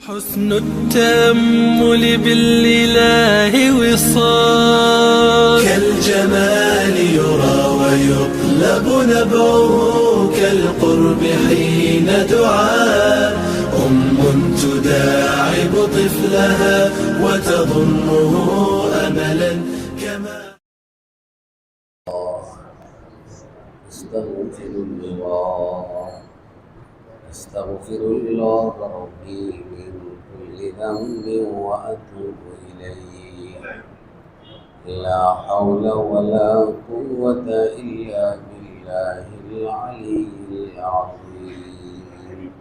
حسن التأمل بالإله وصال كالجمال يرى ويطلب نبعه كالقرب حين دعاء تداعب طفلها وتظنه أملا كما أستغفر الله ربي من كل ذنب وأتوب إليه. لا حول ولا قوة إلا بالله العلي العظيم.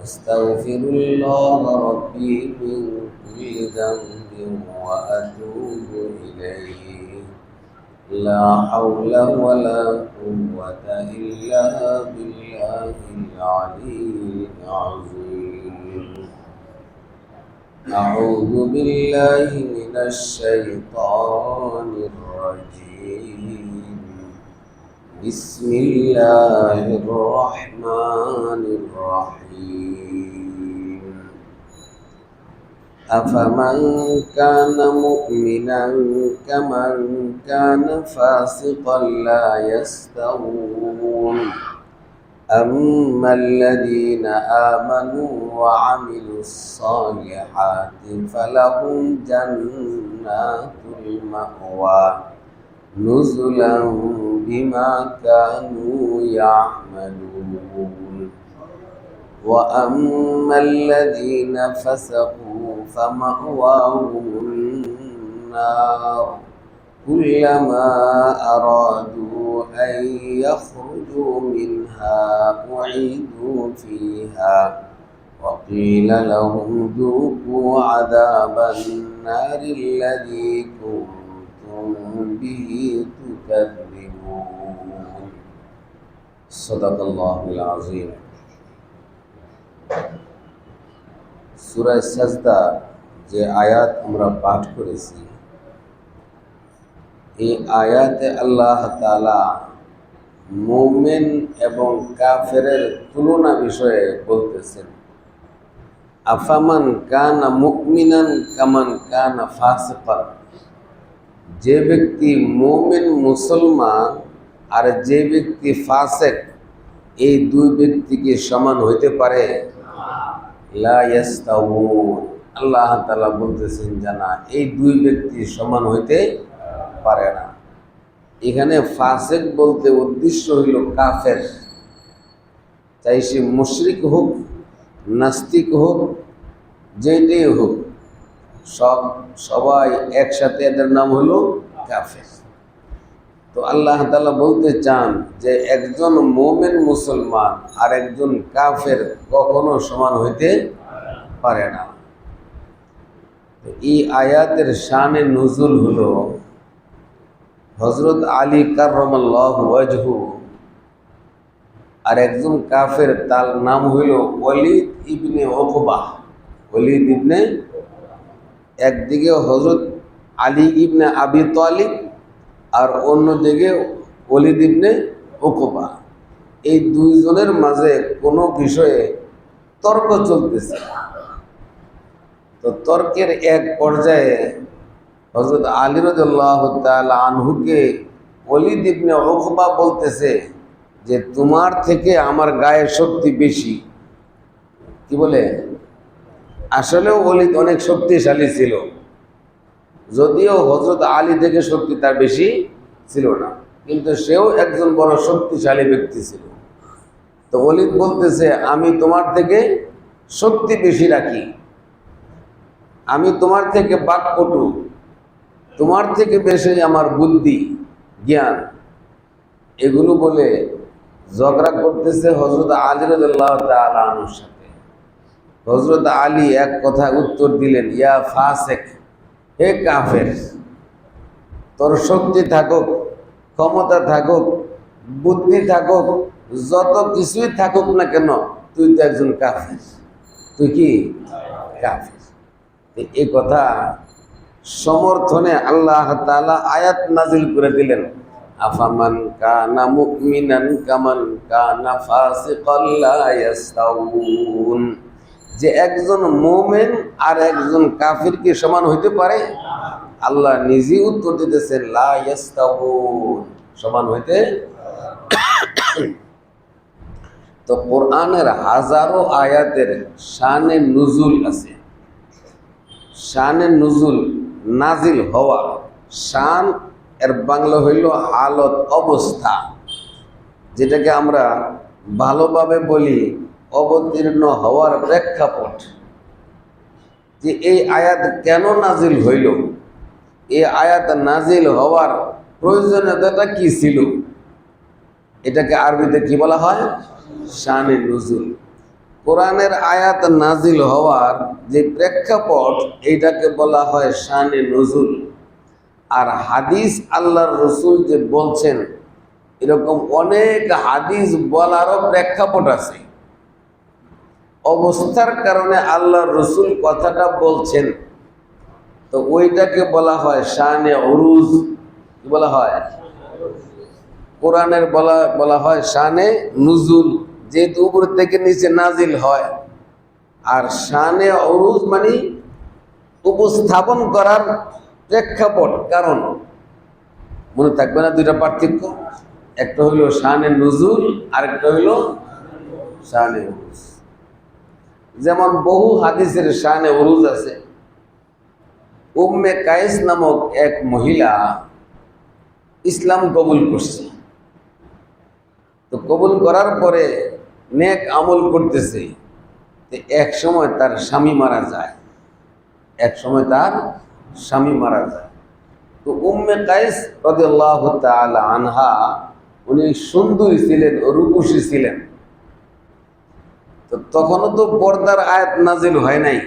أستغفر الله ربي من كل ذنب وأتوب إليه. لا حول ولا قوة إلا بالله العلي العظيم. أعوذ بالله من الشيطان الرجيم. بسم الله الرحمن الرحيم. أفمن كان مؤمنا كمن كان فاسقا لا يستوون. أما الذين آمنوا وعملوا الصالحات فلهم جنات المأوى نزلا بما كانوا يعملون. وأما الذين فسقوا فمأواهم النار كلما أرادوا أن يخرجوا منها أعيدوا فيها وقيل لهم ذوقوا عذاب النار الذي كنتم به تكذبون. صدق الله العظيم. সূরা সাজদা যে আয়াত আমরা পাঠ করেছি, এই আয়াতে আল্লাহ তাআলা মুমিন এবং কাফেরের তুলনা বিষয়ে বলতেছেন। আফামান কানা মুমিনান কামান কানা ফাসিকান, যে ব্যক্তি মুমিন মুসলমান আর যে ব্যক্তি ফাসিক, এই দুই ব্যক্তিকে সমান হইতে পারে? লা ইয়াস্তাউন। আল্লাহ তাআলা বলতেছেন জানা, এই দুই ব্যক্তি সমান হইতে পারে না। এখানে ফাসিক বলতে উদ্দেশ্য হইল কাফের, চাই সে মুশরিক হোক, নাস্তিক হোক, যেটাই হোক, সবাই একসাথে এদের নাম হলো কাফের। তো আল্লাহ তাআলা বলতে চান যে একজন মুমিন মুসলমান আর একজন কাফের কখনো সমান হইতে পারে না। এই আয়াতের শানে নুজুল হলো হযরত আলী কাররামাল্লাহু ওয়াজহু আর একজন কাফের, তার নাম হইল ওয়ালিদ ইবনে উকবা। ওয়ালিদ ইবনে, একদিকে হযরত আলী ইবনে আবি তালিব আর অন্যদিকে ওয়ালিদ ইবনে উকবা। এই দুইজনের মাঝে কোনো বিষয়ে তর্ক চলতেছে। তো তর্কের এক পর্যায়ে হযরত আলী রাদিয়াল্লাহু তাআলা আনহুকে ওয়ালিদ ইবনে উকবা বলতেছে যে তোমার থেকে আমার গায়ের শক্তি বেশি। কি বলে? আসলেও ওয়ালিদ অনেক শক্তিশালী ছিল, যদিও হযরত আলী থেকে শক্তি তার বেশি ছিল না, কিন্তু সেও একজন বড় শক্তিশালী ব্যক্তি ছিল। তো ওয়ালিদ বলতেছে আমি তোমার থেকে শক্তি বেশি রাখি, আমি তোমার থেকে বাকপটু, তোমার থেকে বেশি আমার বুদ্ধি জ্ঞান, এগুলো বলে ঝগড়া করতেছে হযরত আলী রাদিয়াল্লাহু তাআলা আনহুর সাথে। হযরত আলী এক কথা উত্তর দিলেন, ইয়া ফাসিক, হে কাফের, তোর শক্তি থাকুক, ক্ষমতা থাকুক, বুদ্ধি থাকুক, যত কিছুই থাকুক না কেন, তুই তো একজন কাফের। তুই কি কাফের? এই কথা সমর্থনে আল্লাহ তাআলা আয়াত নাজিল করে দিলেন, আফামান কানা মুমিনান কামান কানা ফাসিকান লা ইয়াস্তাউন। যে একজন মুমিন আর একজন কাফির কি সমান হইতে পারে? আল্লাহ নিজেই উত্তর দিতেছেন লা ইয়াস্তাউন, সমান হইতে। তো কোরআনের হাজারো আয়াতের শানে নুজুল আছে। শানে নুজুল, নাজিল হওয়া। শান এর বাংলা হইল হালত, অবস্থা, যেটাকে আমরা ভালোভাবে বলি অবতীর্ণ হওয়ার প্রেক্ষাপট। যে এই আয়াত কেন নাজিল হইল, এই আয়াত নাজিল হওয়ার প্রয়োজনীয়তাটা কি ছিল, এটাকে আরবিতে কি বলা হয়? শানে নুজুল। কোরআনের আয়াত নাজিল হওয়ার যে প্রেক্ষাপট, এইটাকে বলা হয় শানে নুজুল। আর হাদিস আল্লাহর রসুল যে বলছেন, এরকম অনেক হাদিস বলারও প্রেক্ষাপট আছে। অবস্থার কারণে আল্লাহর রসুল কথাটা বলছেন, তো ওইটাকে বলা হয় শানে উরুজ। কি বলা হয়? কোরআনের বলা হয় শানে নুজুল, যেহেতু উপর থেকে নিচে নাজিল হয়। আর শানে উরুজ মানে উপস্থাপন করার প্রেক্ষাপট, কারণ। মনে থাকবে না দুইটা পার্থক্য? একটা হইল শানে নুজুল, আরেকটা হইল শানে উরুজ। যেমন বহু হাদিসের শানে উরুজ আছে। উম্মে কায়েস নামক এক মহিলা ইসলাম কবুল করছে। তো কবুল করার পরে নেক আমল করতেছে, এক সময় তার স্বামী মারা যায়। এক সময় তার স্বামী মারা যায়। তো উম্মে কায়েস রাদিয়াল্লাহু তাআলা আনহা, উনি সুন্দরী ছিলেন, রূপসী ছিলেন। তো তখনও তো পর্দার আয়াত নাজিল হয় নাই।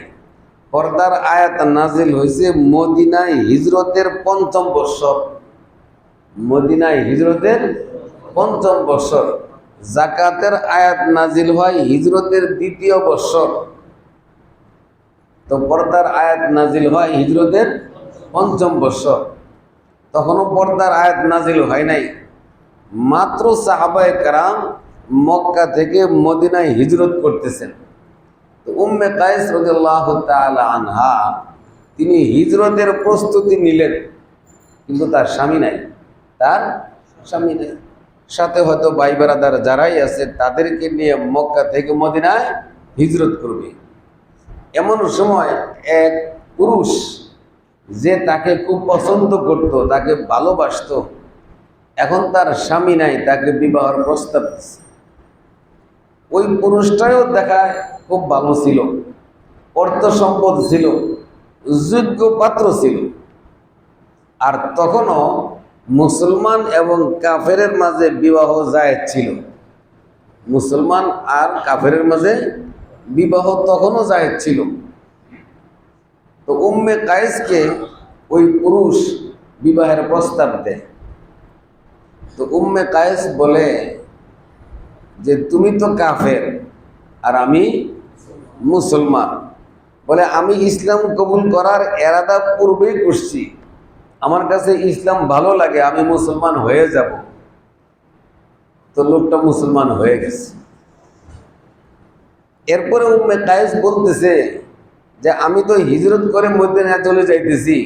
পর্দার আয়াত নাজিল হয়েছে মদিনায় হিজরতের ৫ম বৎসর। মদিনায় হিজরতের ৫ম বৎসর। যাকাতের আয়াত নাজিল হয় হিজরতের ২য় বৎসর। তো পর্দার আয়াত নাজিল হয় হিজরতের ৫ম বৎসর। তখনও পর্দার আয়াত নাজিল হয় নাই। মাত্র সাহাবায়ে কেরাম মক্কা থেকে মদিনায় হিজরত করতেছেন। তো উম্মে কায়েস রাদিয়াল্লাহু তাআলা আনহা, তিনি হিজরতের প্রস্তুতি নিলেন, কিন্তু তার স্বামী নাই। তার স্বামী নাই। সাথে হয়তো ভাই বেরাদার যারাই আছে তাদেরকে নিয়ে মক্কা থেকে মদিনায় হিজরত করবে। এমন সময় এক পুরুষ, যে তাকে খুব পছন্দ করত, তাকে ভালোবাসত, এখন তার স্বামী নাই, তাকে বিবাহের প্রস্তাব দিচ্ছে। ওই পুরুষটাও দেখায় খুব ভালো ছিল, অর্থ সম্পদ ছিল, যোগ্য পাত্র ছিল। আর তখনও মুসলমান এবং কাফেরের মাঝে বিবাহ জায়েজ ছিল। মুসলমান আর কাফেরের মাঝে বিবাহ তখনও জায়েজ ছিল। তো উম্মে কায়েসকে ওই পুরুষ বিবাহের প্রস্তাব দেয়। তো উম্মে কায়েস বলে যে তুমি তো কাফের আর আমি মুসলমান, বলে আমি ইসলাম কবুল করার এরাদা পূর্বেই করছি, আমার কাছে ইসলাম ভালো লাগে, আমি মুসলমান হয়ে যাব। তো লোকটা মুসলমান হয়ে গেছে। এরপরে উম্মে কায়েস বলতেছে যে আমি তো হিজরত করে মদিনায় চলে যাইতেছি,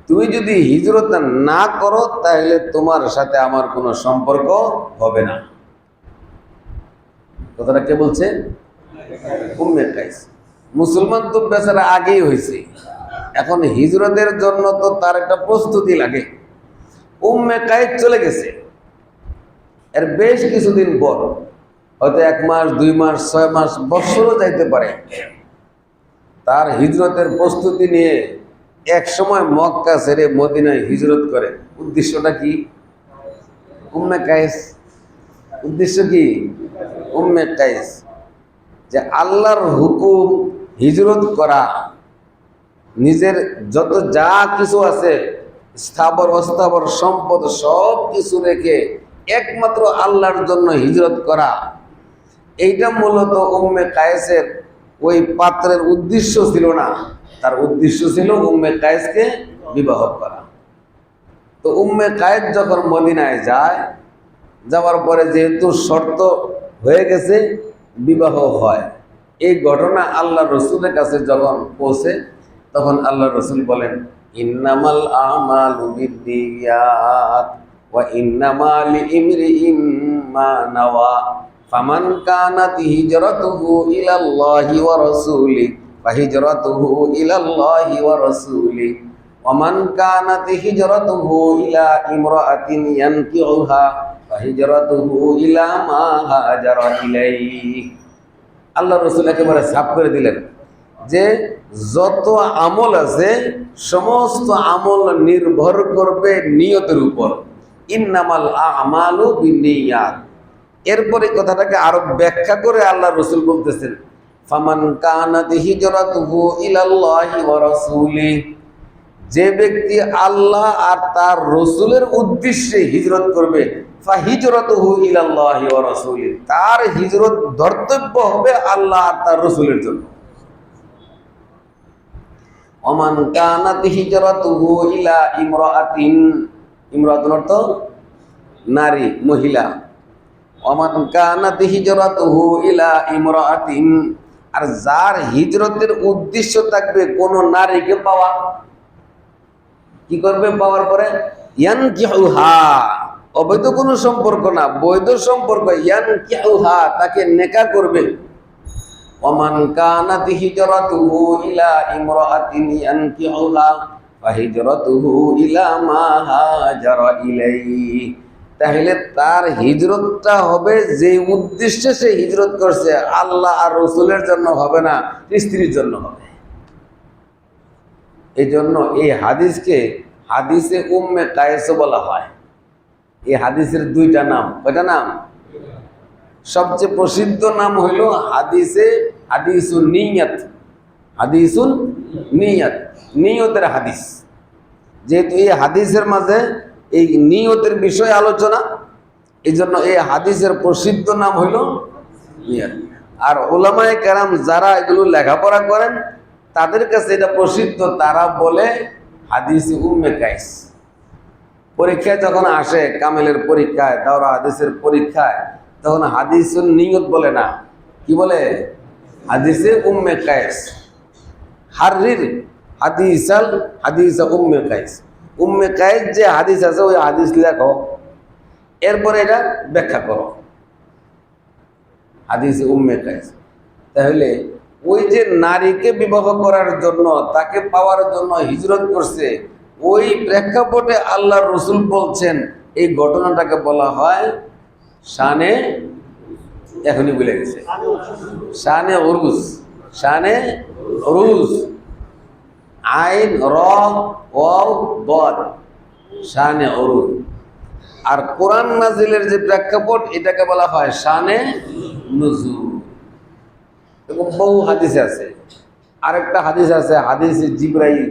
তুমি যদি হিজরত না করো তাহলে তোমার সাথে আমার কোনো সম্পর্ক হবে না। কথাটা কে বলছে? উম্মে কায়েস। মুসলমান তো বেচারা আগেই হয়েছে, এখন হিজরতের জন্য তো তার একটা প্রস্তুতি লাগে। উম্মে কায়েস চলে গেছে। এর বেশ কিছুদিন পর, হয়তো 1 মাস, 2 মাস, 6 মাস, বছরও যাইতে পারে, তার হিজরতের প্রস্তুতি নিয়ে এক সময় মক্কা ছেড়ে মদিনায় হিজরত করে। উদ্দেশ্যটা কি? উম্মে কায়েস উদ্দেশ্য কি? উম্মে কায়েস যে আল্লাহর হুকুম হিজরত করা, নিজের যত যা কিছু আছে, স্থাবর অস্থাবর সম্পদ সব কিছু রেখে একমাত্র আল্লাহর জন্য হিজরত করা, এইটা মূলত উম্মে কায়েসের ওই পাত্রের উদ্দেশ্য ছিল না। তার উদ্দেশ্য ছিল উম্মে কায়েসকে বিবাহ করা। তো উম্মে কায়েস যখন মদিনায় যায়, যাওয়ার পরে যেহেতু শর্ত হয়ে গেছে, বিবাহ হয়। এই ঘটনা আল্লাহ রসুলের কাছে যখন পৌঁছে তখন আল্লাহ রসুল বলেন, ইন্নামাল আমালু বিন্নিয়াত ওয়া ইন্নামা লিইমরিইম মা নাওয়া ফামান কানাত হিজরাতুহু ইলাল্লাহি ওয়া রাসূলিহি ফাহিজরাতুহু ইলাল্লাহি ওয়া রাসূলিহি ওয়া মান কানাত হিজরাতুহু ইলা ইমরাআতিন ইয়ানকিহুহা ফাহিজরাতুহু ইলা মা হাজারা ইলাইহি। আল্লাহ রসুল একেবারে সাফ করে দিলেন যে যত আমল আছে সমস্ত আমল নির্ভর করবে নিয়তের উপর। ইন্নামাল আমালু বিন্নিয়াত। এরপরে কথাটাকে আরো ব্যাখ্যা করে আল্লাহ রসুল বলতেছেন, ফামান কানাত হিজরাতুহু ইলাল্লাহি ওয়া রাসূলিহি, যে ব্যক্তি আল্লাহ আর তার রসুলের উদ্দেশ্যে হিজরত করবে, ফাহিজরাতুহু ইলাল্লাহি ওয়া রাসূলিহি, তার হিজরত ধর্তব্য হবে আল্লাহ আর তার রসুলের জন্য। ওমান কানাত হিজরাতুহু ইলা ইমরাআতিন, ইমরাআতুন অর্থ নারী, মহিলা। ওমান কানাত হিজরাতুহু ইলা ইমরাআতিন, আর যার হিজরতের উদ্দেশ্য থাকবে কোন নারীকে পাওয়া, কি করবে পাওয়ার পরে? ইয়ানকিহুহা, অবৈধ কোনো সম্পর্ক না, বৈধ সম্পর্ক। ইয়ানকিহুহা, তাকে নেকাহ করবে। ওমান কানাত হিজরাতুহু ইলা ইমরাআতিন ইয়ানকিহুহা ফাহিজরাতুহু ইলা মা হাজারা ইলাইহি, তাহলে তার হিজরতটা হবে যে উদ্দেশ্যে সে হিজরত করছে, আল্লাহ আর রসুলের জন্য হবে না, স্ত্রীর জন্য হবে। এই জন্য এই হাদিসকে হাদিসে উম্মে কায়েস বলা হয়। এই হাদিসের দুইটা নাম, কয়টা নাম? সবচেয়ে প্রসিদ্ধ নাম হইল হাদিসুন নিয়ত। হাদিসুন নিয়ত, নিয়তের হাদিস। যেহেতু এই হাদিসের মাঝে এই নিয়তের বিষয় আলোচনা, এই জন্য এই হাদিসের প্রসিদ্ধ নাম হইল নিয়ত। আর উলামায়ে কেরাম যারা এগুলো লেখাপড়া করেন তাদের কাছে এটা প্রসিদ্ধ, তারা বলে হাদিসে উম্মে কায়েস। পরীক্ষায় যখন আসে, কামেলের পরীক্ষায়, দাওরা হাদিসের পরীক্ষায়, তখন হাদিসুন নিয়ত বলে না, কি বলে? হাদিসে উম্মে কায়েস। হারির হাদিসা উম্মে কায়েস। উম্মে কায়েস যে হাদিস আছে ওই হাদিস লেখো, এরপরে এটা ব্যাখ্যা করো, হাদিসে উম্মে কায়েস। তাহলে ওই যে নারীকে বিবাহ করার জন্য, তাকে পাওয়ার জন্য হিজরত করছে, ওই প্রেক্ষাপটে আল্লাহর রসুল বলছেন এই ঘটনাটাকে বলা হয় শানে, এখনই ভুলে গেছে, শানে উরুজ। শানে উরুজ, আইন র ওয়াও বদ, শানে উরুজ। আর কোরআন নাজিলের যে প্রেক্ষাপট, এটাকে বলা হয় শানে নুজুল। এবং বহু হাদিস আছে। আরেকটা হাদিস আছে হাদিসে জিবরাইল,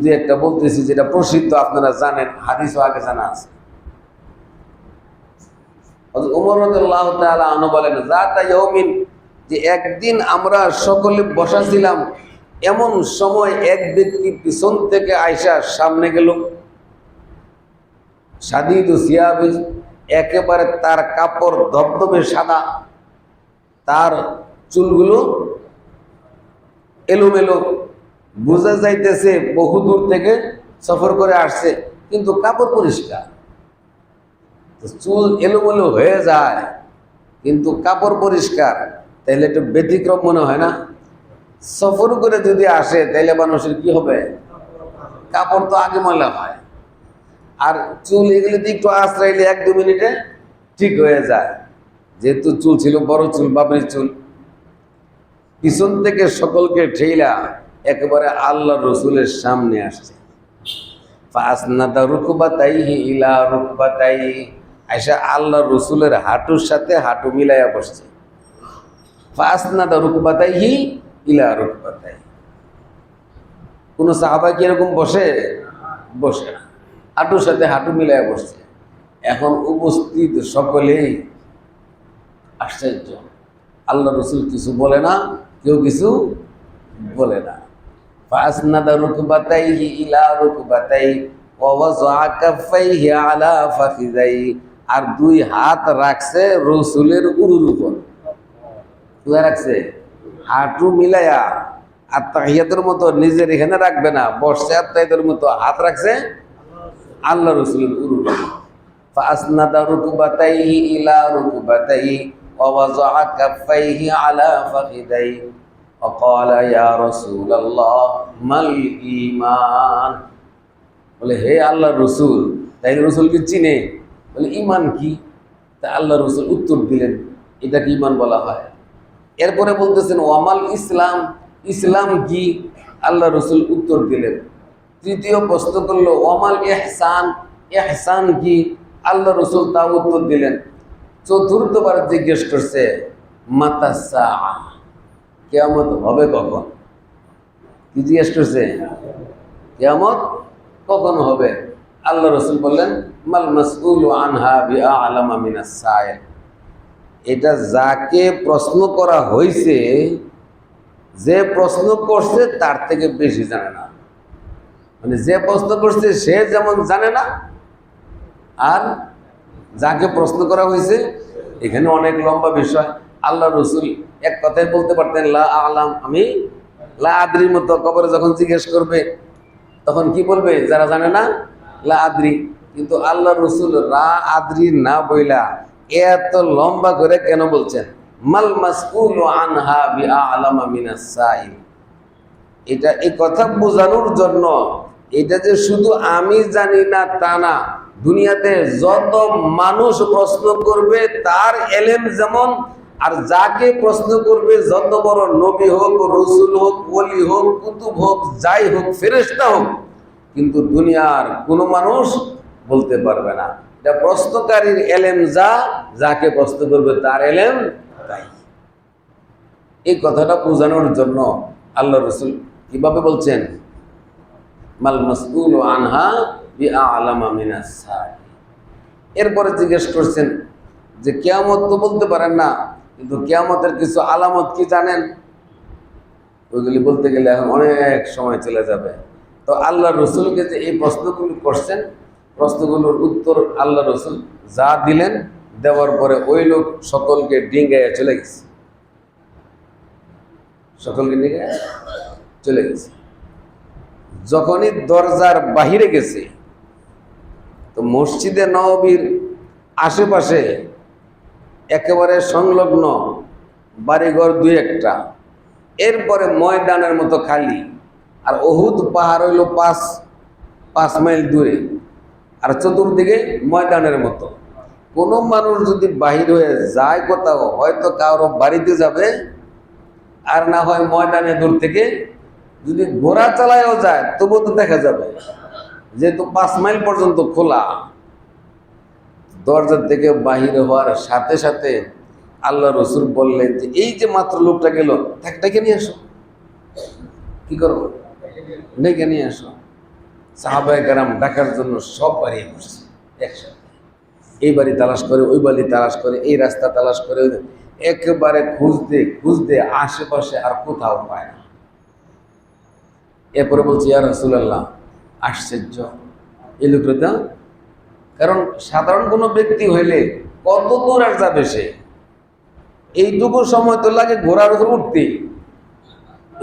যে একটা বলতেছি যেটা প্রসিদ্ধ, আপনারা জানেন, হাদিসও আগে জানা আছে। ওমর রাদিয়াল্লাহু তাআলা আনহু বলেন, যাতা ইয়াউমিন, যে একদিন আমরা সকলে বসা ছিলাম, এমন সময় এক ব্যক্তি পিছন থেকে আয়সা সামনে গেল। সাদিদু সিয়াবিজ, একেবারে তার কাপড় ধবধবে সাদা, তার চুলগুলো এলোমেলো, বোঝা যাইতেছে বহু দূর থেকে সফর করে আসছে, কিন্তু কাপড় পরিষ্কার। চুল এলোমেলো হয়ে যায় কিন্তু কাপড় পরিষ্কার, তাহলে একটু ব্যতিক্রম মনে হয় না? সফর করে যদি আসে তাহলে মানুষের কি হবে? কাপড় তো আগে ময়লা হয়, আর চুল এগুলিতে একটু আশ্রাইলে 1-2 মিনিটে ঠিক হয়ে যায়। যেহেতু চুল ছিল বড় চুল, বাবরির চুল, পিছন থেকে সকলকে ঠেলা একেবারে আল্লাহ রসুলের সামনে আসছে। ফাসনাদা রুকবাতাইহি ইলা রুকবাতাইহি, আয়সা আল্লাহ রসুলের হাঁটুর সাথে হাঁটু মিলাইয়া বসছে। ফাসনাদা রুকবাতাইহি ইলা রুকবাতাইহি। কোন সাহাবা কি এরকম বসে? বসে না, হাঁটুর সাথে হাঁটু মিলাইয়া বসছে। এখন উপস্থিত সকলেই আশ্চর্য, আল্লাহ রসুল কিছু বলে না, কেউ কিছু বলে না। ফাসনাদা রুকবাতাইহি ইলা রুকবাতাইহি ওয়া ওয়াযআ কাফাইহি আলা ফাখিযাইহি, আর 2 হাত রাখছে রসুলের উরুর উপর। কোথায় রাখছে? হাঁটু মিলাইয়া আত্মাহিয়াতের মতো নিজের এখানে রাখবে না, বসছে আত্মাহিয়াতের মতো হাত রাখছে আল্লাহ রসুলের উরুর। ফাসনাদা রুকুবাতাইহি ইলা রুকুবাতাইহি ওয়া ওয়াযআ কাফাইহি আলা ফাখিদাইহি ওয়া ক্বালা ইয়া রাসূলুল্লাহ মাল ঈমান। বলে হে আল্লাহর রসুল, তাই রসুলকে চিনে, বলে ঈমান কি? তা আল্লাহ রসুল উত্তর দিলেন, এটাকে ঈমান বলা হয়। এরপরে বলতেছেন ওয়ামাল ইসলাম, ইসলাম কি? আল্লাহ রসুল উত্তর দিলেন। তৃতীয় প্রশ্ন করলো ওয়ামাল ইহসান, ইহসান কি? আল্লাহ রসুল তা উত্তর দিলেন। চতুর্থবার জিজ্ঞেস করছে মাতা সাআ, কিয়ামত হবে কখন? কি জিজ্ঞেস করছে? কিয়ামত কখন হবে? আল্লাহ রসুল বললেন মাল মাসউলু আনহা বিআলামা মিনাস সাইল। এটা যাকে প্রশ্ন করা হয়েছে, যে প্রশ্ন করছে তার থেকে বেশি জানে না। মানে যে প্রশ্ন করছে সে যেমন জানে না, আর যাকে প্রশ্ন করা হয়েছে, এখানে অনেক লম্বা বিষয়। আল্লাহ রসুল এক কথায় বলতে পারতেন লা আলাম, আমি লা আদ্রির মতো। কবরে যখন জিজ্ঞেস করবে তখন কি বলবে? যারা জানে না লা আদ্রি। কিন্তু আল্লাহ রসুল লা আদ্রি না বইলা এত লম্বা করে কেন বলছেন? মাল মাসউলু আনহা বিআলামা মিনাস সাইল। এটা এই কথা বোঝানোর জন্য, এটা যে শুধু আমি জানি না তা না, দুনিয়াতে যত মানুষ প্রশ্ন করবে তার এলেম যেমন, আর যাকে প্রশ্ন করবে যত বড় নবী হোক, রসুল হোক, ওলি হোক, কুতুব হোক, যাই হোক, ফেরেশতা হোক, কিন্তু দুনিয়ার কোনো মানুষ বলতে পারবে না। এটা প্রশ্নকারীর এলেম যা, যাকে প্রশ্ন করবে তার এলেম তাই। এই কথাটা বোঝানোর জন্য আল্লাহ রসুল কিভাবে বলছেন মাল মাসউলু আনহা বিআলামা মিনাস সাইল। এরপরে জিজ্ঞেস করছেন যে কিয়ামত তো বলতে পারেন না, কিন্তু কিয়ামতের কিছু আলামত কি জানেন? ওইগুলি বলতে গেলে এখন অনেক সময় চলে যাবে। তো আল্লাহ রসুলকে যে এই প্রশ্নগুলি করছেন, প্রশ্নগুলোর উত্তর আল্লাহ রসুল যা দিলেন, দেওয়ার পরে ওই লোক সকলকে ডিঙ্গাইয়া চলে গেছে, সকলকে ডিঙ্গাইয়া চলে গেছে। যখনই দরজার বাহিরে গেছে, তো মসজিদে নববীর আশেপাশে একেবারে সংলগ্ন বাড়িঘর দুই একটা, এরপরে ময়দানের মতো খালি, আর উহুদ পাহাড় হইল 5 মাইল দূরে, আর চতুর্দিকে ময়দানের মতো। কোনো মানুষ যদি বাহির হয়ে যায় কোথাও, হয়তো কারো বাড়িতে যাবে, আর না হয় ময়দানে দূর থেকে যদি ঘোড়া চালায়ও যায় তবুও তো দেখা যাবে, যেহেতু 5 মাইল পর্যন্ত খোলা। দরজার থেকে বাহির হওয়ার সাথে সাথে আল্লাহ রসুল বললেন যে এই যে মাত্র লোকটা গেল, তাকে ডেকে নিয়ে আসো। কি করবো? ডেকে নিয়ে আসো। সাহাবায়ে কেরাম ডাকার জন্য সব বাড়ি বসছে একসাথে। এই বাড়ি তালাশ করে, ওই বাড়ি তালাশ করে, এই রাস্তা তালাশ করে, একেবারে খুঁজতে খুঁজতে আশেপাশে আর কোথাও পায় না। এরপরে বলছি ইয়া রাসূলুল্লাহ, আশ্চর্য এই লোকটা। কারণ সাধারণ কোনো ব্যক্তি হইলে কত দূর আর যাবে সে? এইটুকু সময় তো লাগে ঘোড়ার উপর উঠতে,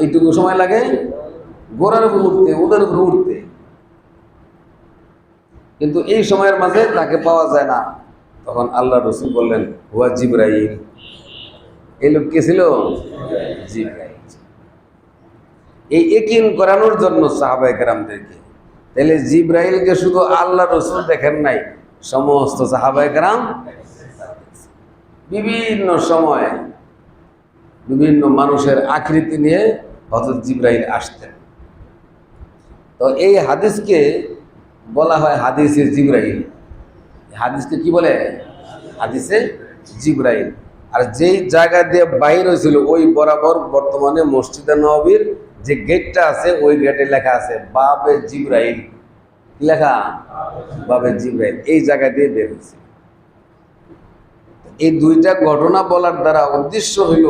এইটুকু সময় লাগে ঘোড়ার উপর উঠতে, ওদের উপর উঠতে, কিন্তু এই সময়ের মাঝে তাকে পাওয়া যায় না। তখন আল্লাহ রসুল বললেন হুয়া জিবরাইল। এই লোক কে ছিল? জিবরাইল। এই ইয়াকিন করানোর জন্য সাহাবায়ে কেরামদেরকে, তাহলে জিবরাইলকে শুধু আল্লাহ রসুল দেখেন নাই, সমস্ত সাহাবায়ে কেরাম বিভিন্ন সময়ে বিভিন্ন মানুষের আকৃতি নিয়ে হযরত জিবরাইল আসতেন। তো এই হাদিসকে বলা হয় হাদিসে জিবরাইল। হাদিসকে কি বলে? হাদিসে জিবরাইল। আর যেই জায়গা দিয়ে বাইর হয়েছিল ওই বরাবর বর্তমানে মসজিদে নববীর যে গেটটা আছে, ওই গেটে লেখা আছে বাবে জিবরাইল। কি লেখা? বাবে জিবরাইল। এই জায়গা দিয়ে বের হয়েছে। এই দুইটা ঘটনা বলার দ্বারা উদ্দেশ্য হইল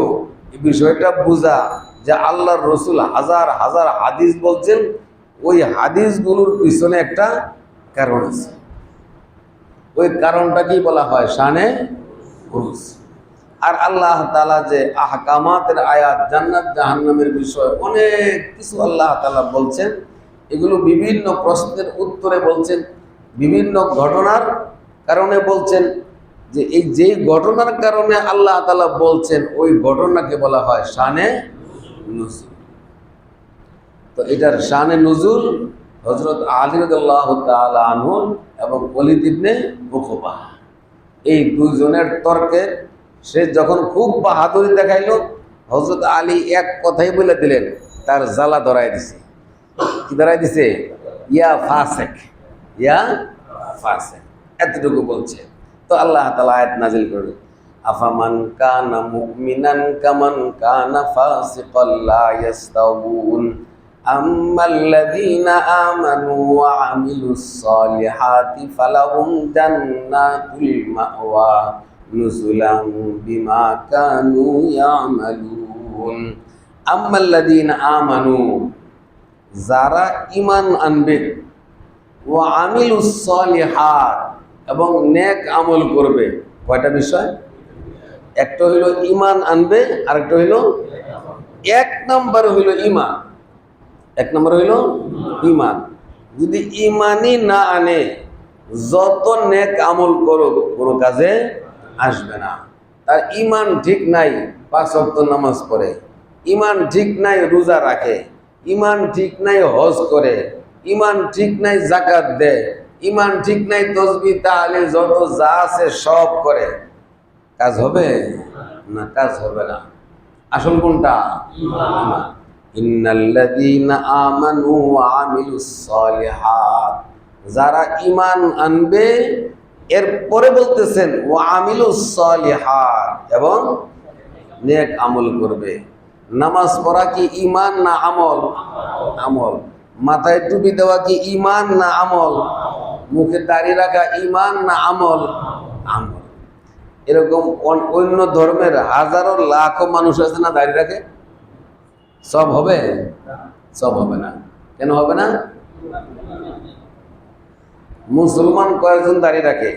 এই বিষয়টা বোঝা যে আল্লাহর রসুল হাজার হাজার হাদিস বলছেন, ওই হাদিসগুলোর পিছনে একটা কারণ আছে। ওই কারণটাকেই বলা হয় শানে উরুস। আর আল্লাহ তাআলা যে আহকামাতের আয়াত, জান্নাত জাহান্নামের বিষয় অনেক কিছু আল্লাহ তাআলা বলছেন, এগুলো বিভিন্ন প্রশ্নের উত্তরে বলছেন, বিভিন্ন ঘটনার কারণে বলছেন। যে এই যেই ঘটনার কারণে আল্লাহ তাআলা বলছেন, ওই ঘটনাকে বলা হয় শানে নুজুল। তো এটার শানে নুজুল হযরত আলী রাদিয়াল্লাহু তাআলা আনহু এবং ওলীদ ইবনে উকবা, এই দুইজনের তর্কে সে যখন খুব বাহাদুরি দেখাইলো, হযরত আলী এক কথাই বলে দিলেন, তার জ্বালা ধরাই দিছে। কি ধরাই দিছে? ইয়া ফাসিক, ইয়া ফাসিক, এতটুকু বলছে। তো আল্লাহ তাআলা আয়াত নাযিল করলেন, আফামান কানা মুমিনান কামান কানা ফাসিকান লা ইস্তাউন আম্মাল্লাযীনা আমানু ওয়া আমিলুস সালিহাতি ফালাহুম জান্নাতুল মাওয়া নুজুলান বিমা কানু ইয়ামালুন। আম্মাল্লাযীনা আমানু, যারা ঈমান আনবে, ওয়া আমিলুস সালিহাত, এবং নেক আমল করবে। কয়টা বিষয়? একটা হইল ঈমান আনবে, আরেকটা হইল, এক নম্বর হইল ঈমান, এক নম্বর হইল ঈমান। যদি ঈমানই না আনে, যত নেক আমল করো কোনো কাজে আসবে না। তার ঈমান ঠিক নাই, 5 ওয়াক্ত নামাজ পড়ে, ঈমান ঠিক নাই রোজা রাখে, ঈমান ঠিক নাই হজ করে, ঈমান ঠিক নাই যাকাত দেয়, ঈমান ঠিক নাই তাসবিহ তাহলিল যত যা আছে সব করে, কাজ হবে না? কাজ হবে না। আসল কোনটা? ঈমান। ইন্নাল্লাযীনা আমানু ওয়া আমিলুস সালিহাত, যারা ঈমান আনবে, এরপরে বলতেছেন ওয়া আমিলুস সালিহাত, এবং নেক আমল করবে। নামাজ পড়া কি ঈমান না আমল? আমল। মাথায় টুপি দেওয়া কি ঈমান না আমল? মুখে দাড়ি রাখা ঈমান না আমল? আমল। এরকম অন্য ধর্মের হাজারো লাখো মানুষ আছে না, দাড়ি রাখে, সব হবে? সব হবে না। কেন হবে না? মুসলমান কয়েকজন দাড়ি রাখে?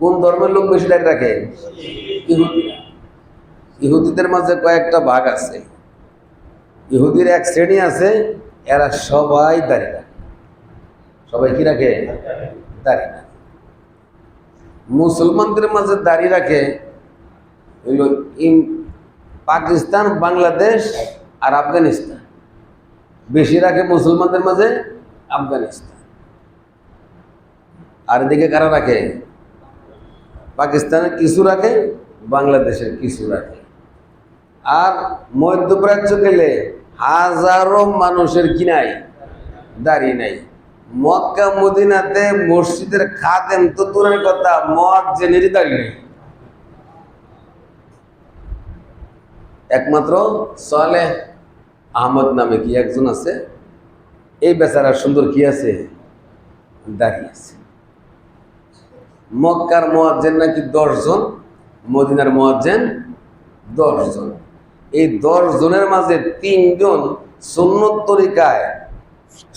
কোন ধর্মের লোক বেশি দাড়ি রাখে? ইহুদিরা। ইহুদিদের মাঝে কয়েকটা ভাগ আছে। ইহুদির এক শ্রেণী আছে, এরা সবাই দাড়ি রাখে। সবাই কি রাখে? দাড়ি রাখে। মুসলমানদের মাঝে দাড়ি রাখে হইল পাকিস্তান, বাংলাদেশ আর আফগানিস্তান। বেশি রাখে মুসলমানদের মাঝে আফগানিস্তান। আর এদিকে কারা রাখে? পাকিস্তানের কিছু রাখে, বাংলাদেশের কিছু রাখে। আর মধ্যপ্রাচ্য গেলে হাজারো মানুষের কি নাই? দাড়ি নাই। মক্কা মদিনাতে মসজিদের খাদেম তো দূরের কথা, মুয়াজ্জিনেরই দাড়ি নেই। একমাত্র সালেহ আহমদ নামে কি একজন আছে, এই বেচারা সুন্দর কি আছে? দাড়ি আছে। মক্কার মুয়াজ্জিন নাকি 10 জন, মদিনার মুয়াজ্জিন 10 জন। এই 10 জনের মাঝে 3 জন সুন্নত তরিকায়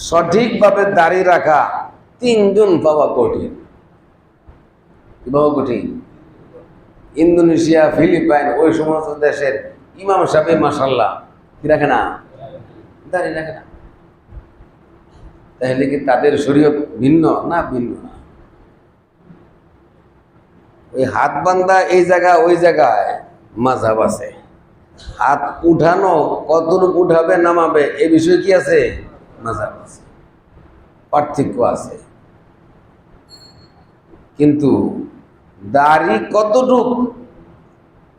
সঠিকভাবে দাড়ি রাখা, 3 জন পাওয়া কঠিন। কি পাওয়া কঠিন? ইন্দোনেশিয়া, ফিলিপাইন, ওই সমস্ত দেশের ইমাম সাহেব মাশাআল্লাহ কি রাখে না? দাড়ি রাখে না। তাহলে কি তাদের শরীয়ত ভিন্ন না? ভিন্ন না। ওই হাত বান্ধা এই জায়গা ওই জায়গায় মাযহাব আছে। হাত উঠানো, কতটুকু উঠাবে নামাবে, এই বিষয়ে কি আছে? মাযহাব আছে, পার্থক্য আছে। কিন্তু দাড়ি কতটুকু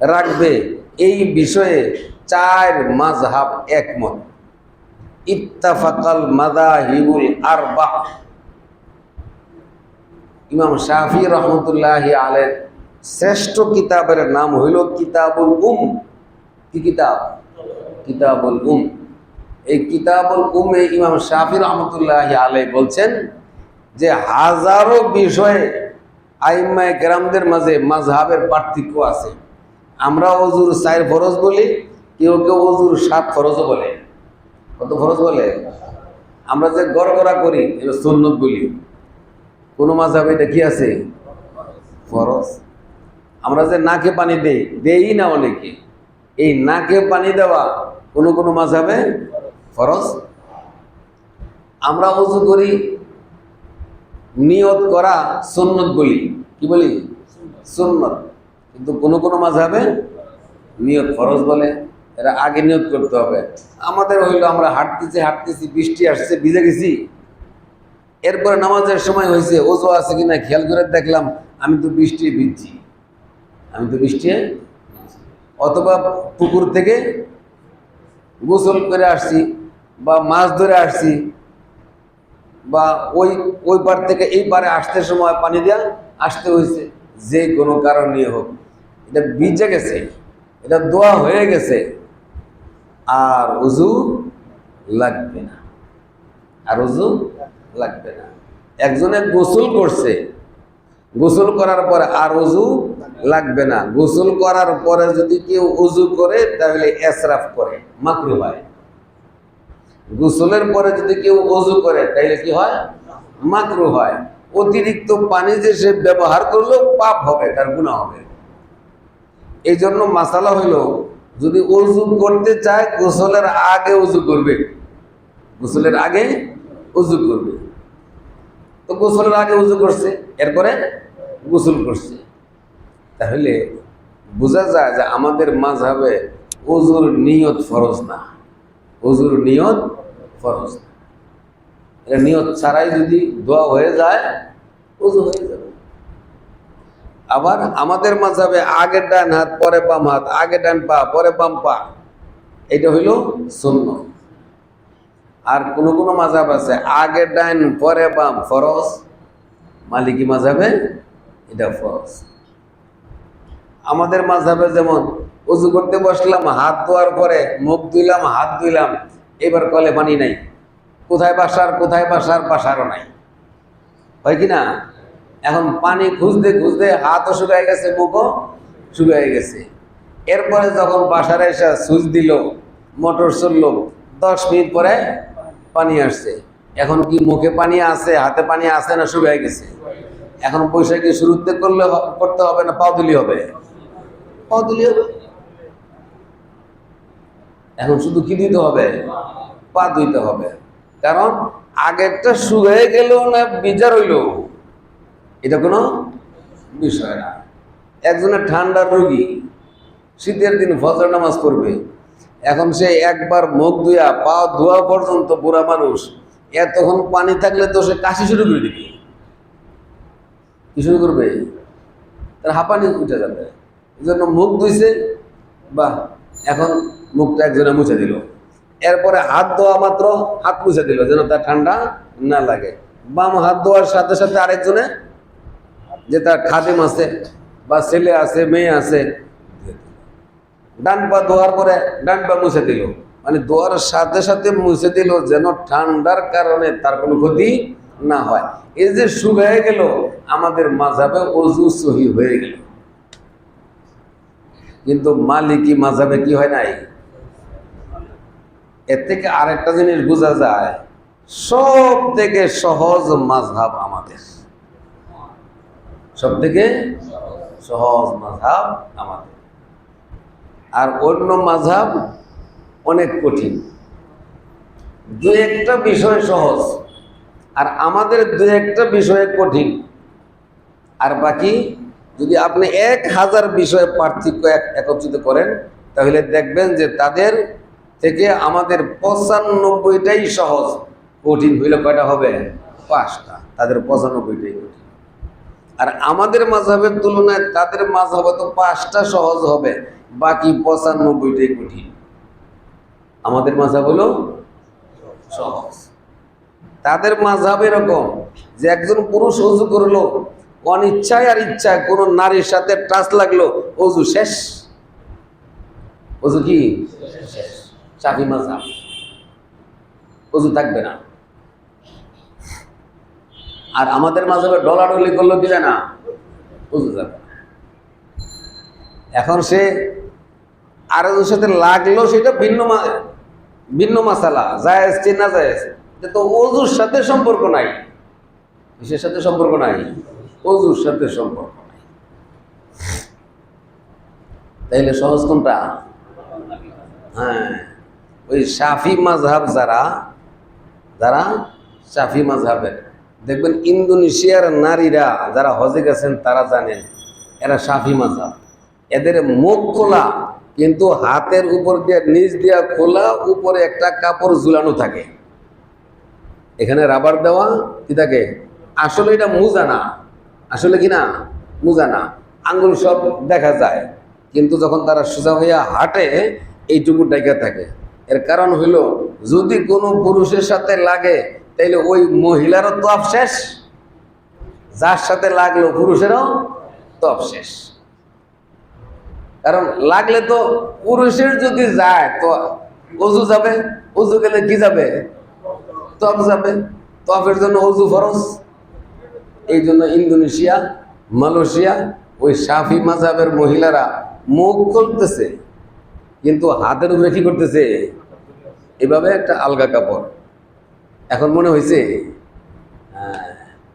রাখবে এই বিষয়ে 4 মাযহাব একমত। ইত্তাফাকাল মাযাহিবুল আরবা। ইমাম শাফি রহমতুল্লাহি আলাইহির শ্রেষ্ঠ কিতাবের নাম হইল কিতাবুল কি কিতাব? কিতাবুল এই কিতাবুল উমে ইমাম শাফি রহমতুল্লাহি আলাইহি বলছেন যে হাজারো বিষয়ে আইম্মায়ে কেরামদের মাঝে মাযহাবের পার্থক্য আছে। আমরা ওযুর 4 ফরজ বলি, কেউ কেউ ওযুর 7 ফরজও বলে। কত ফরজ বলে? আমরা যে গড়গড়া করি এটা সুন্নত বলি। কোন মাযহাবে এটা কি আছে? ফরজ। আমরা যে নাকে পানি দেই না অনেকে, এই নাকে পানি দেওয়া কোনো কোনো মাযহাবে ফরজ। আমরা ওযু করি, নিয়ত করা সুন্নত বলি, কি বলি? সুন্নত। কিন্তু কোনো কোনো মাযহাবে নিয়ত ফরজ বলে, এরা আগে নিয়ত করতে হবে। আমাদের হইলো আমরা হাঁটতেছি, বৃষ্টি আসছে, ভিজে গেছি, এরপরে নামাজের সময় হয়েছে, ওযু আছে কিনা খেয়াল করে দেখলাম আমি তো বৃষ্টি ভিজছি, অথবা পুকুর থেকে গোসল করে আসছি, বা মাছ ধরে আসছি, বা ওই পার থেকে এই পারে আসতে সময় পানি দেওয়া আসতে হয়েছে, যে কোনো কারণে হোক, এটা ভিজে গেছে, এটা দোয়া হয়ে গেছে, আর ওযু লাগবে না, একজনে গোসল করছে, গোসল করার পরে আর ওযু লাগবে না। গোসল করার পরে যদি কেউ ওযু করে তাহলে ইসরাফ করে, মাকরুহ হয়। গোসলের পরে যদি কেউ ওযু করে তাহলে কি হয়? মাকরুহ হয়। অতিরিক্ত পানি যে সে ব্যবহার করলেও পাপ হবে, তার গুনাহ হবে। এই জন্য মাসালা হইল, যদি ওযু করতে চায় গোসলের আগে ওযু করবে, তো গোসলের আগে ওযু করছে, এরপরে গোসল করছে, তাহলে বোঝা যায় যে আমাদের মাযহাবে ওযুর নিয়ত ফরজ না, নিয়ত ছাড়াই যদি দোয়া হয়ে যায় ওযু হয়ে যাবে। আবার আমাদের মাযহাবে আগে ডান হাত পরে বাম হাত, আগে ডান পা পরে বাম পা, এটা হইল সুন্নাহ। আর কোন কোন মাযহাব আছে আগে ডান পরে বাম ফরজ, মালিকি মাযহাবে এটা ফরজ। আমাদের মাযহাবে যেমন ওযু করতে বসলাম, হাত ধোয়ার পরে মুখ ধুইলাম, হাত ধুইলাম, এবার কলে পানি নাই, কোথায় বাসারও নাই, হয় কি না? এখন পানি খুঁজতে খুঁজতে হাতও শুকায় গেছে, মুখও শুকায় গেছে। এরপরে যখন বাসার এসে সুইচ দিল, মোটর চললো, 10 মিনিট পরে পানি আসছে। এখন কি মুখে পানি আছে, হাতে পানি আছে, না শুকায় গেছে? এখন বৈশাখী শুরুতে করতে হবে না পাও দিলি হবে? এখন শুধু কি দিতে হবে? পা ধুইতে হবে। কারণ আগেরটা শুকিয়ে গেল না বিচার হইল, এটা কোনো বিষয় না। একজনের ঠান্ডার রোগী, শীতের দিন ফজর নামাজ পড়বে, এখন সে একবার মুখ ধুয়া পা ধোয়া পর্যন্ত বুড়া মানুষ, এতক্ষণ পানি থাকলে তো সে কাশি শুরু করে দিবে। কি শুরু করবে? তার হাঁপানি উঠে যাবে। এই জন্য মুখ ধুইছে, বা এখন মুখটা একজনে মুছে দিল, এরপরে হাত ধোয়া মাত্র হাত মুছে দিল যেন তার ঠান্ডা না লাগে। বাম হাত ধোয়ার সাথে সাথে আরেকজনে, যে তার খাদেম আছে বা ছেলে আছে মেয়ে আছে, ডান পা ধোয়ার পরে ডান পা মুছে দিল, মানে ধোয়ার সাথে সাথে মুছে দিল যেন ঠান্ডার কারণে তার কোনো ক্ষতি না হয়। এই যে শুকিয়ে গেল, আমাদের মাযহাবে ওযু সহি হয়ে গেল। কিন্তু মালিকি মাযহাবে কি হয় নাই? এর থেকে আরেকটা জিনিস বোঝা যায়, সব থেকে সহজ মাযহাব আমাদের, আর অন্য মাযহাব অনেক কঠিন। দু একটা বিষয় সহজ, আর আমাদের দু একটা বিষয়ে কঠিন, আর বাকি যদি আপনি 1000 বিষয়ে পার্থক্য একত্রিত করেন, তাহলে দেখবেন যে তাদের থেকে আমাদের 95টাই সহজ। কঠিন হইলে কয়টা হবে? 5টা। তাদের 95টাই কঠিন। আর আমাদের মাযহাবের তুলনায় তাদের মাযহাবে তো 5টা সহজ হবে, বাকি 95টাই কঠিন। আমাদের মাযহাব হলো সহজ, তাদের মাযহাব এরকম যে একজন পুরুষ ওযু করলো, অনিচ্ছায় আর ইচ্ছায় কোন নারীর সাথে টাচ লাগলো, ওযু শেষ। ওযু কি শেষ? শাফি মাযহাব ওযু থাকবে না। আর আমাদের মাযহাবে ডলাডলি করলো দিলে না, ওযু যাবে না। এখন সে আর ওর সাথে লাগলো, সেটা ভিন্ন মাসালা, জায়েজ কি না জায়েজ, তো ওযুর সাথে সম্পর্ক নাই। কিসের সাথে সম্পর্ক নাই? ওযুর সাথে সম্পর্ক নাই। তাইলে সহজ কোনটা? হ্যাঁ, ওই শাফি মাযহাব যারা যারা শাফি মাযহাবের, দেখবেন ইন্দোনেশিয়ার নারীরা যারা হজে গেছেন তারা জানেন এরা শাফি মাযহাব। এদের মুখ খোলা, কিন্তু হাতের উপর দিয়ে নিচ দিয়া খোলা, উপরে একটা কাপড় ঝুলানো থাকে, এখানে রাবার দেওয়া কি থাকে। আসলে এটা মোজা না, আসলে কি না মোজা না, আঙ্গুল সব দেখা যায়, কিন্তু যখন তারা সোজা হইয়া হাঁটে এইটুকু ডাইকা থাকে। এর কারণ হইল যদি কোনো পুরুষের সাথে লাগে তাইলে ওই মহিলারও তফ শেষ, যার সাথে লাগলো পুরুষেরও তফ শেষ। কারণ লাগলে তো পুরুষের যদি যায় তো অজু যাবে, অজু গেলে কি যাবে? তফ যাবে, তফের জন্য অজু ফরজ। এই জন্য ইন্দোনেশিয়া, মালয়েশিয়া ওই শাফি মাযহাবের মহিলারা মুখ খুলতেছে, কিন্তু হাতের উপরে কি করতেছে? এভাবে একটা আলগা কাপড়। এখন মনে হয়েছে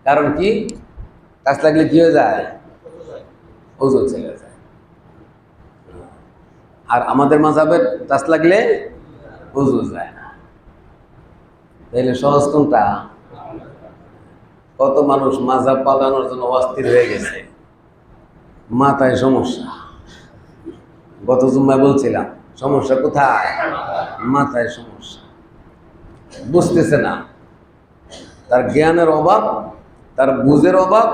কারণ কি? কাজ লাগলে কি হয়ে যায়? ওজন চলে যায়। আর আমাদের মাযহাবের কাজ লাগলে ওজন যায় না। তাইলে সহজ কোনটা? কত মানুষ মাযহাব পালানোর জন্য অস্থির হয়ে গেছে, মাথায় সমস্যা। গত জুম্মায় বলছিলাম সমস্যা কোথায়? মাথায় সমস্যা, বুঝতেছে না, তার জ্ঞানের অভাব, তার বুঝের অভাব।